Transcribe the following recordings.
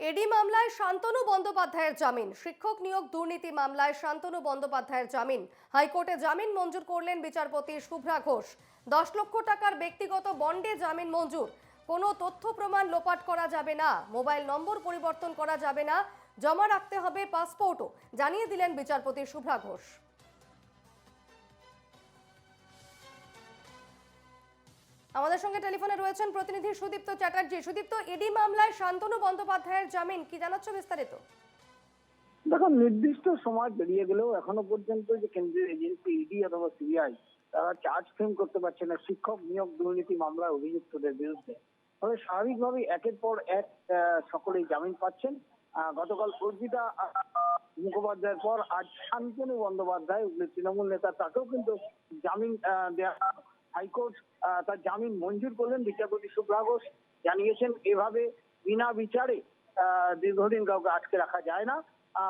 এডি মামলায় শান্তনু বন্দ্যোপাধ্যায়ের জামিন। শিক্ষক নিয়োগ দুর্নীতি মামলায় শান্তনু বন্দ্যোপাধ্যায়ের জামিন। হাইকোর্টে জামিন মঞ্জুর করলেন বিচারপতি শুভ্রা ঘোষ। 10 লক্ষ টাকার ব্যক্তিগত বন্ডে জামিন মঞ্জুর। কোনো তথ্য প্রমাণ লোপাট করা যাবে না, মোবাইল নম্বর পরিবর্তন করা যাবে না, জমা রাখতে হবে পাসপোর্টও, জানিয়ে দিলেন বিচারপতি শুভ্রা ঘোষ। আমাদের সঙ্গে টেলিফোনে রয়েছেন প্রতিনিধি সুদীপ্ত চ্যাটার্জি। সুদীপ্ত, ইডি মামলায় শান্তনু বন্দ্যোপাধ্যায়ের জামিন, কি জানাচ্ছ বিস্তারিত? দেখো, নির্দিষ্ট সময় পেরিয়ে গেলেও এখনো পর্যন্ত যে কেন্দ্রীয় এজেন্সি ইডি অথবা সিবিআই তারা চার্জ ফ্রেম করতে পারছে না শিক্ষক নিয়োগ দুর্নীতি মামলার অভিযুক্তদের বিরুদ্ধে। ফলে স্বাভাবিকভাবেই একের পর এক সকলেই জামিন পাচ্ছেন। গতকাল অর্জিতা মুখোপাধ্যায়ের পর আজ শান্তনু বন্দ্যোপাধ্যায় তৃণমূল নেতা, তাকেও কিন্তু জামিন দেওয়া। হাইকোর্ট তার জামিন মঞ্জুর করলেন। বিচারপতি শুভ্রা ঘোষ জানিয়েছেন, এভাবে বিনা বিচারে দীর্ঘদিন কাউকে আটকে রাখা যায় না।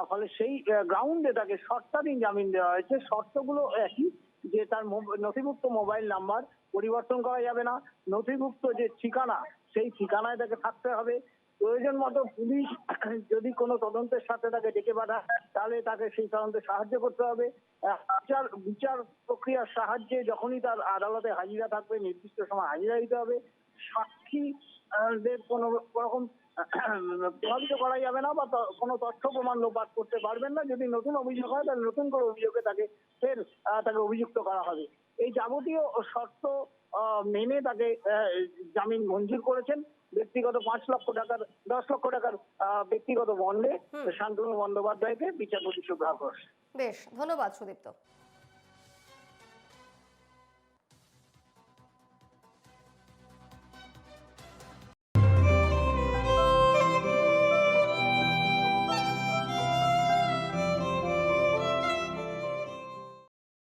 ফলে সেই গ্রাউন্ডে তাকে শর্তাধীন জামিন দেওয়া হয়েছে। শর্তগুলো একই, যে তার নথিভুক্ত মোবাইল নাম্বার পরিবর্তন করা যাবে না, নথিভুক্ত যে ঠিকানা সেই ঠিকানায় তাকে থাকতে হবে। প্রয়োজন মতো পুলিশ যদি কোনো তদন্তের সাথে তাকে ডেকে পাঠায় তাহলে তাকে সেই তদন্তে সাহায্য করতে হবে। বিচার প্রক্রিয়ার সাহায্যে যখনই তার আদালতে হাজিরা থাকবে নির্দিষ্ট সময় হাজিরা দিতে হবে। সাক্ষী দের কোনো রকম প্রভাবিত করা যাবে না বা কোনো তথ্য প্রমাণ লোপাট করতে পারবেন না। যদি নতুন অভিযোগ হয় তাহলে নতুন করে অভিযোগে তাকে ফের তাকে অভিযুক্ত করা হবে। এই যাবতীয় শর্ত মেনে তাকে জামিন মঞ্জুর করেছেন। ব্যক্তিগত 5 লক্ষ টাকার 10 লক্ষ টাকার ব্যক্তিগত বন্ডে শান্তনু বন্দ্যোপাধ্যায়কে বিচারপতি শুভ্রা ঘোষ। বেশ, ধন্যবাদ সুদীপ্ত।